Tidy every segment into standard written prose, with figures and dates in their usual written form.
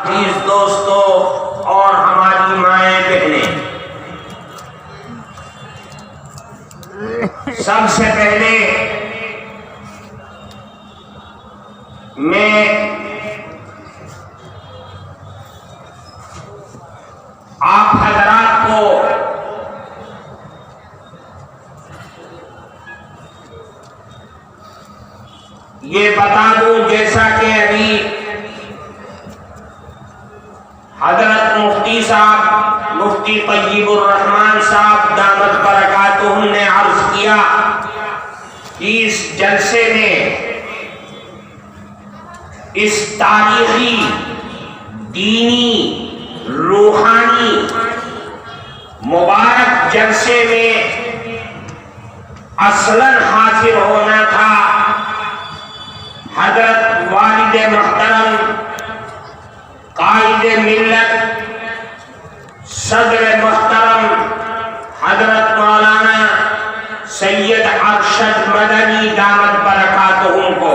عزیز دوستوں اور ہماری مائیں بہنیں، سب سے پہلے میں آپ حضرات کو یہ بتا دوں، جیسا کہ ابھی حضرت مفتی صاحب مفتی طیب الرحمان صاحب دامت برکاتہم نے عرض کیا کہ اس جلسے میں، اس تاریخی، دینی، روحانی مبارک جلسے میں اصلاً حاضر ہونا تھا حضرت والد محترم، قائد ملت، صدر محترم حضرت مولانا سید ارشد مدنی دامت برکاتہم کو،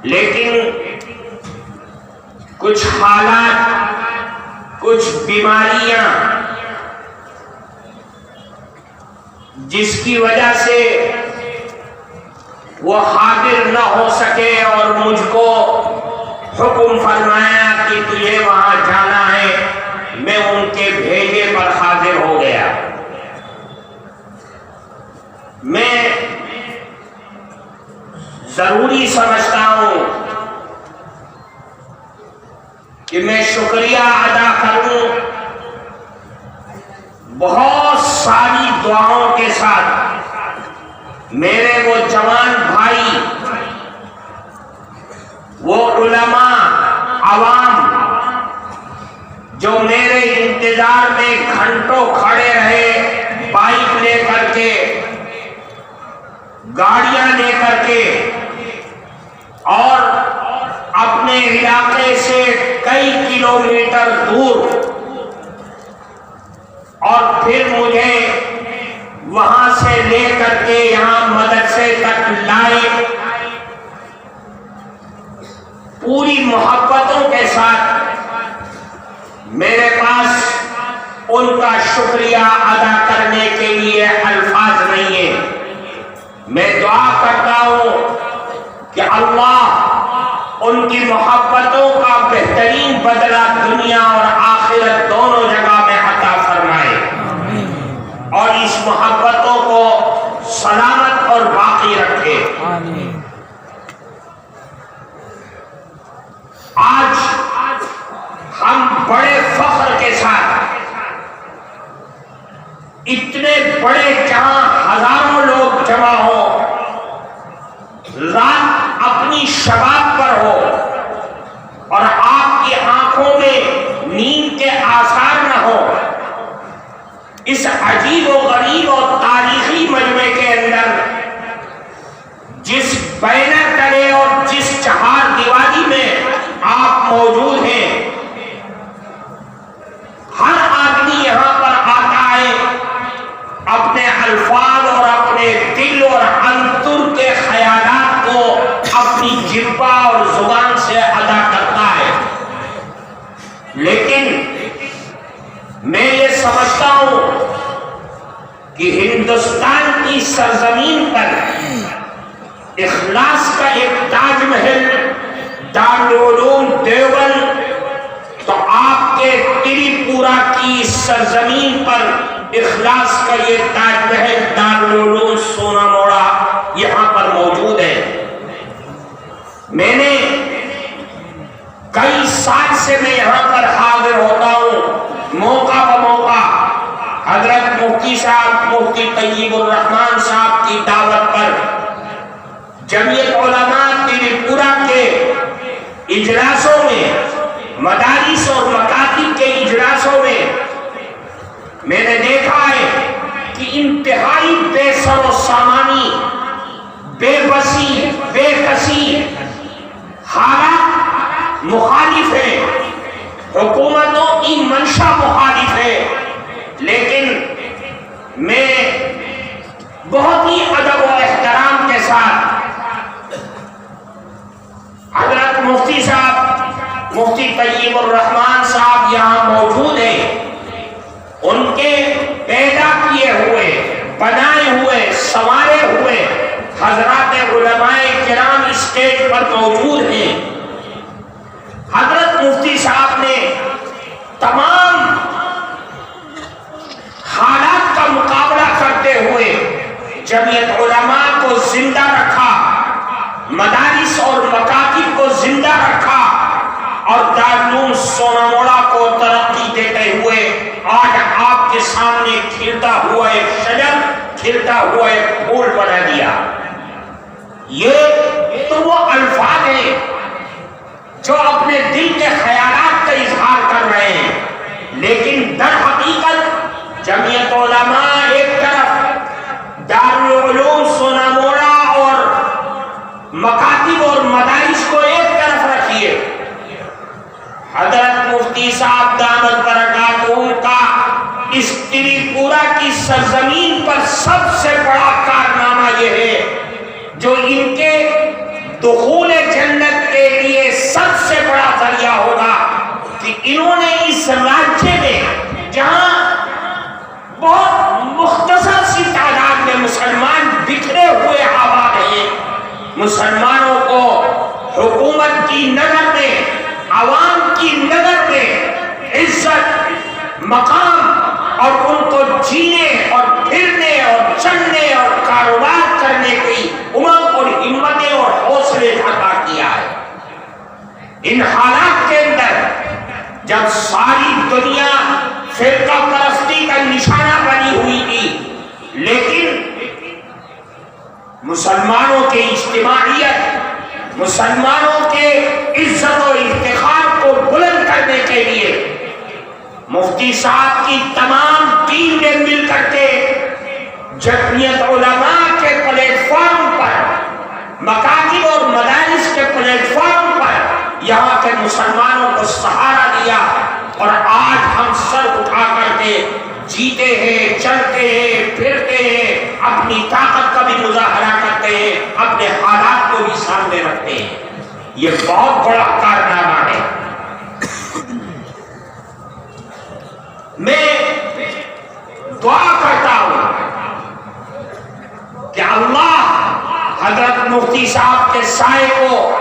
لیکن کچھ حالات، کچھ بیماریاں جس کی وجہ سے وہ حاضر نہ ہو سکے اور مجھ کو حکم فرمایا کہ تجھے وہاں جانا ہے، میں ان کے بھیجے پر حاضر ہو گیا۔ میں ضروری سمجھتا ہوں کہ میں شکریہ ادا کروں بہت ساری دعاؤں کے ساتھ میرے وہ جوان بھائی، وہ علماء، عوام جو میرے انتظار میں گھنٹوں کھڑے رہے، بائک لے کر کے، گاڑیاں لے کر کے، اور اپنے علاقے سے کئی کلومیٹر دور، اور پھر مجھے وہاں سے لے کر کے یہاں مدرسے تک لائے، پوری محبتوں کے ساتھ۔ میرے پاس ان کا شکریہ ادا کرنے کے لیے الفاظ نہیں ہے۔ میں دعا کرتا ہوں کہ اللہ ان کی محبتوں کا بہترین بدلہ دنیا اور آخرت دونوں جگہ میں عطا فرمائے، اور اس محبتوں کو سلامت اور باقی رکھے۔ آج ہم بڑے فخر کے ساتھ، اتنے بڑے جہاں ہزاروں لوگ جمع ہو، رات اپنی شباب پر ہو، اور آپ کی آنکھوں میں نیند کے آثار نہ ہو، اس عجیب و غریب اور تاریخی مجمع کے اندر جس بینر تلے اور جس چہار دیواری میں آپ موجود ہیں، ہر آدمی یہاں پر آتا ہے، اپنے الفاظ اور اپنے دل اور انتر کے خیالات کو اپنی جبہ اور زبان سے ادا کرتا ہے، لیکن میں یہ سمجھتا ہوں کہ ہندوستان کی سرزمین پر اخلاص کا ایک تاج محل دارالعلوم دیوبند، تو آپ کے تریپورہ کی سرزمین پر اخلاص کا یہ تاج محل دارالعلوم سونا موڑا یہاں پر موجود ہے۔ میں نے کئی سال سے میں یہاں پر حاضر ہوتا ہوں، موقع بموقع حضرت مفتی صاحب مفتی طیب الرحمان صاحب کی دعوت پر جمعیت علماء تریپورہ کے اجلاسوں میں، مدارس اور مکاتب کے اجلاسوں میں نے دیکھا ہے کہ انتہائی بے سر و سامانی، بے بسی، بے کسی حالات مخالف ہیں، حکومتوں کی منشا مخالف ہے، لیکن میں بہت ہی ادب و احترام کے ساتھ حضرت مفتی صاحب مفتی طیب الرحمان صاحب یہاں موجود ہیں، ان کے پیدا کیے ہوئے، بنائے ہوئے، سنوارے ہوئے حضرات علماء کرام اسٹیج پر موجود ہیں۔ حضرت مفتی صاحب نے تمام حالات کا مقابلہ کرتے ہوئے جمعیت علماء کو زندہ رکھا، مدارس اور مکاتب کو زندہ رکھا، اور دارالعلوم سوناموڑا کو ترقی دیتے ہوئے آج آپ کے سامنے کھلتا ہوا ایک شجر، کھلتا ہوا ایک پھول بنا دیا۔ یہ تو وہ الفاظ ہیں جو اپنے دل کے خیالات کا اظہار کر رہے ہیں، لیکن در حقیقت جمعیت علماء ایک طرف، دارالعلوم سوناموڑا اور مکاتب اور مدارس کو ایک طرف رکھیے۔ حضرت مفتی صاحب دامت برکاتہم کا اس تریپورہ کی سرزمین پر سب سے بڑا کارنامہ یہ ہے جو ان کے دخول جنت کے لیے سب سے بڑا ذریعہ ہوگا کہ انہوں نے اس راجیہ میں جہاں بہت مختصر سی تعداد میں مسلمان بکھرے ہوئے آباد ہیں، مسلمانوں کو حکومت کی نظر میں، عوام کی نظر میں عزت، مقام اور ان کو جینے اور پھرنے اور چلنے اور کاروبار کرنے کی امنگ اور ہمتیں اور حوصلے عطا کیا ہے۔ ان حالات کے اندر جب ساری دنیا فرقہ پرستی کا نشانہ بنی ہوئی تھی، لیکن مسلمانوں کے اجتماعیت، مسلمانوں کے عزت و افتخار کو بلند کرنے کے لیے مفتی صاحب کی تمام ٹیم نے مل کر کے جمعیت علماء کے پلیٹ فارم پر، مکاتب اور مدارس کے پلیٹ فارم پر یہاں کے مسلمانوں کو سہارا دیا، اور آج ہم سر اٹھا کر کے جیتے ہیں، چلتے ہیں، پھرتے ہیں، اپنی طاقت کا بھی مظاہرہ کرتے ہیں، اپنے حالات کو بھی سامنے رکھتے ہیں۔ یہ بہت بڑا کارنامہ ہے۔ میں دعا کرتا ہوں کہ اللہ حضرت مفتی صاحب کے سائے کو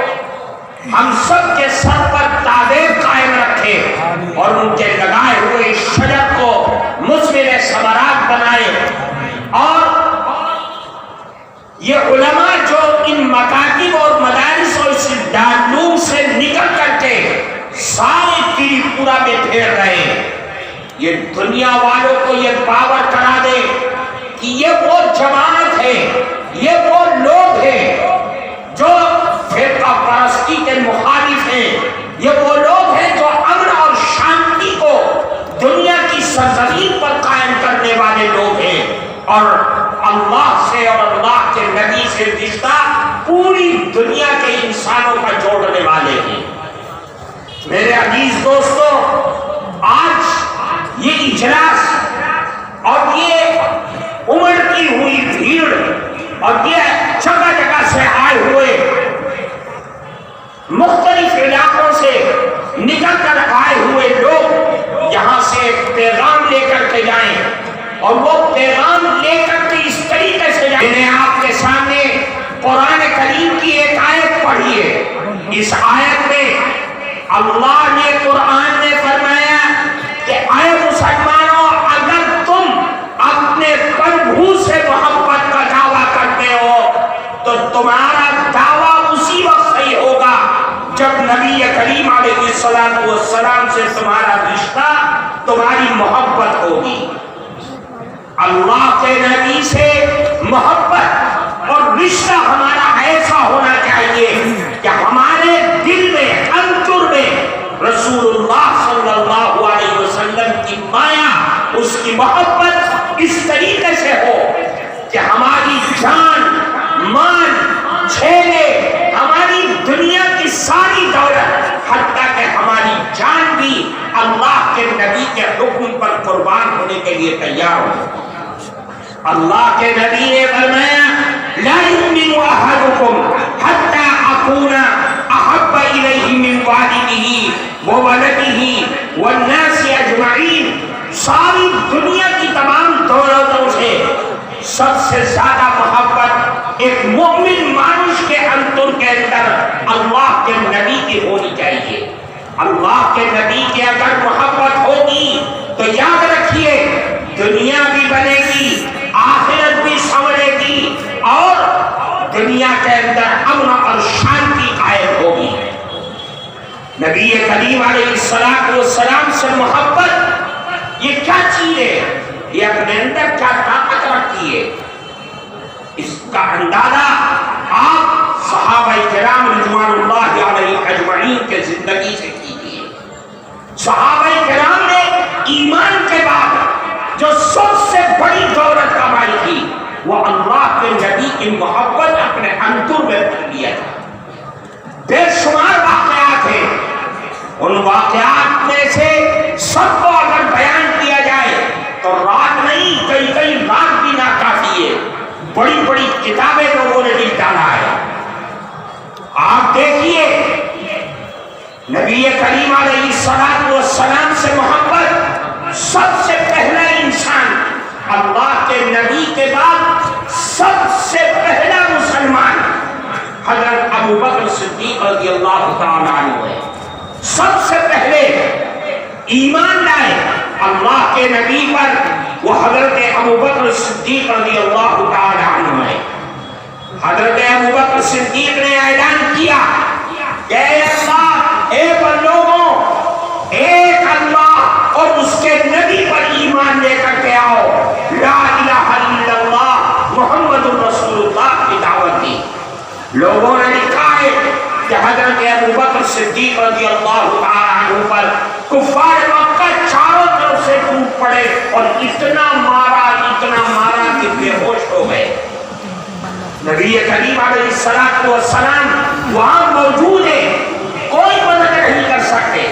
ہم سب کے سر پر دائم قائم رکھے، اور ان کے لگائے ہوئے شجر کو مثمر ثمرات بنائے، اور یہ علماء جو ان مکاتب اور مدارس اور اس دارالعلوم سے نکل کر کے سارے تریپورہ میں پھیر رہے ہیں، یہ دنیا والوں کو یہ باور کرا دے کہ یہ وہ جماعت ہے، یہ وہ لوگ ہیں جو فرقہ پرستی کے مخالف ہیں، یہ وہ لوگ ہیں جو امن اور شانتی کو دنیا کی سرزمین پر قائم کرنے والے لوگ ہیں، اور اللہ سے اور اللہ کے نبی سے رشتہ پوری دنیا کے انسانوں کا جوڑنے والے ہیں۔ میرے عزیز دوستو، آج یہ اجلاس اور یہ امڑتی ہوئی بھیڑ اور یہ جگہ جگہ سے آئے ہوئے، مختلف علاقوں سے نکل کر آئے ہوئے لوگ یہاں سے پیغام لے کر کے جائیں، اور وہ پیغام لے کر کے اس طریقے سے جائیں۔ میں نے آپ کے سامنے قرآن کریم کی ایک آیت پڑھی ہے۔ اس آیت میں اللہ نے قرآن میں فرمایا کہ اے مسلمانوں، اگر تم اپنے پربھو سے محبت کا دعویٰ کرتے ہو تو تمہارا دعویٰ اسی وقت صحیح ہوگا جب نبی کریم علیہ السلام سے تمہارا رشتہ، تمہاری محبت ہوگی۔ اللہ کے نبی سے محبت اور رشتہ ہمارا ایسا ہونا چاہیے کہ ہمارے دل میں، انتر میں رسول اللہ صلی اللہ علیہ وسلم کی مایا، اس کی محبت اس طریقے سے ہو کہ ہماری جان، مان، چھیلے، ہماری دنیا کی ساری دولت، حتیٰ کہ ہماری جان بھی اللہ کے نبی کے حکم پر قربان ہونے کے لیے تیار ہو۔ اللہ کے نبی نے فرمایا لا یؤمن احدکم حتی اکون احب الیہ من والدہ وولدہ والناس اجمعین، ساری دنیا کی تمام دولتوں سے سب سے زیادہ محبت ایک مومن مانوش کے انتر کے اندر اللہ کے نبی کی ہونی چاہیے۔ اللہ کے نبی کے اگر محبت ہوگی تو یاد رکھیے دنیا بھی بنے گی، آخرت بھی سنورے گی، اور دنیا کے اندر امن اور شانتی قائم ہوگی۔ نبی کریم علیہ السلام سے محبت یہ کیا چیز ہے؟ یہ اپنے اندر کیا طاقت رکھتی ہے؟ اس کا اندازہ آپ صحابہ کرام رضوان اللہ علیہ اجمعین کے زندگی سے کیجیے۔ صحابہ کرام نے ایمان کے بعد جو سب سے بڑی دولت کمائی تھی وہ اللہ کے نبی کی محبت اپنے انتر میں بھر لیا تھا۔ بے شمار واقعات ہیں، ان واقعات میں سے سب کو اگر بیان کیا جائے تو رات نہیں کئی رات بھی ناکافی ہے، بڑی بڑی کتابیں لوگوں نے لکھ ڈالا ہے۔ آپ دیکھیے نبی کریم علیہ السلام سے محبت سب سے پہلا انسان، اللہ کے نبی کے بعد سب سے پہلا مسلمان حضرت ابوبکر صدیق رضی اللہ تعالیٰ عنہ ہے۔ سب سے پہلے ایمان لائے اللہ کے نبی پر وہ حضرت ابوبکر صدیق رضی اللہ تعالیٰ عنہ ہے۔ حضرت ابوبکر صدیق نے اعلان کیا کہ اے اللہ، اے بندوں، ایک اللہ اور اس کے نبی پر ایمان لے کر کے آؤ، لا الہ الا اللہ محمد رسول اللہ کی دعوت دی۔ لوگوں نے لکھا ہے کہ حضرت ابوبکر صدیق رضی اللہ تعالیٰ عنہ پر کفار مکہ چاروں طرف سے ٹوٹ پڑے اور اتنا مارا کہ بے ہوش ہو گئے۔ نبی کریم علیہ السلام وہاں موجود ہے، کوئی مدد نہیں کر سکتے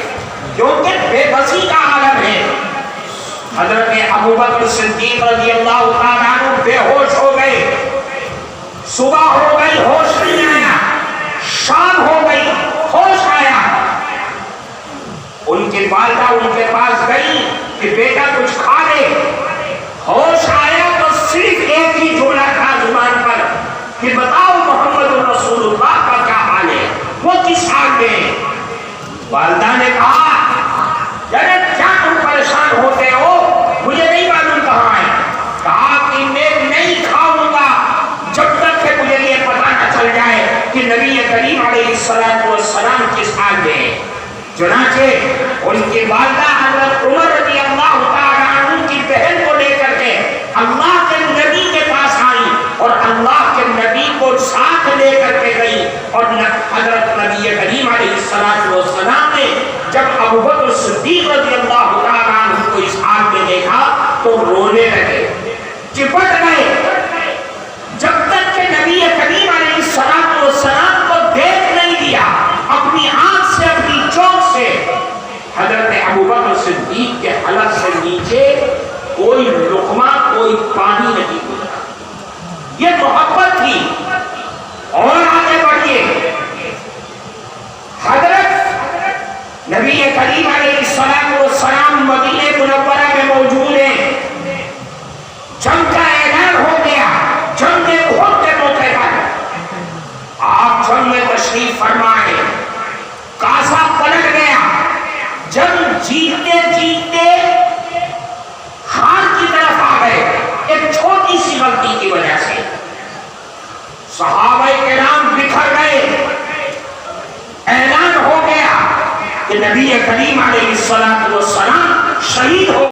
کیونکہ بے بسی کا عالم ہے۔ حضرت ابوبکر صدیق رضی اللہ تعالیٰ عنہ بے ہوش ہو گئے، صبح ہو گئی ہوش نہیں آیا، شام ہو گئی ہوش آیا۔ ان کی والدہ ان کے پاس گئی کہ بیٹا کچھ کھا لے۔ ہوش آیا تو صرف ایک ہی جملہ تھا زبان پر کہ بتاؤ محمد رسول اللہ کا کیا حال ہے، وہ کس حال میں ہے؟ والدہ نے کہا یعنی کیا تم پریشان ہوتے ہو، مجھے نہیں معلوم کہاں ہے۔ کہا کہ میں نہیں کھاؤں گا جب تک کہ مجھے یہ پتہ نہ چل جائے کہ نبی کریم علیہ السلام کس حال میں ہے۔ چنانچہ ان کی والدہ حضرت عمر رضی اللہ تعالیٰ عنہ کی بہن کو لے کر کے اللہ کے نبی کے پاس آئی اور اللہ کے نبی کو ساتھ لے کر کے گئی، اور حضرت نبی کریم علیہ السلام نے جب ابوبکر صدیق رضی اللہ تعالیٰ عنہ کو اس حال میں دیکھا تو رونے لگے، چپٹ گئے۔ جب تک کہ نبی کریم علیہ السلام کو دیکھ نہیں دیا اپنی آنکھ سے، اپنی چونک سے، حضرت ابوبکر صدیق کے حلق سے نیچے کوئی لقمہ کوئی پانی نہیں گزرا۔ یہ محبت تھی۔ اور آگے بڑھیے، حضرت نبی کریم علیہ السلام مدینہ منورہ میں موجود ہیں، جنگ کا اعلان ہو گیا، جنگ احد کے موقع پر آپ جنگ میں تشریف فرمائے، کاسا پلٹ گیا، جنگ جیتتے جیتتے ہار کی طرف آ گئے ایک چھوٹی سی غلطی کی وجہ سے۔ صحابہ کرام بکھر گئے، اعلان ہو گیا کہ نبی کریم علیہ السلام شہید ہو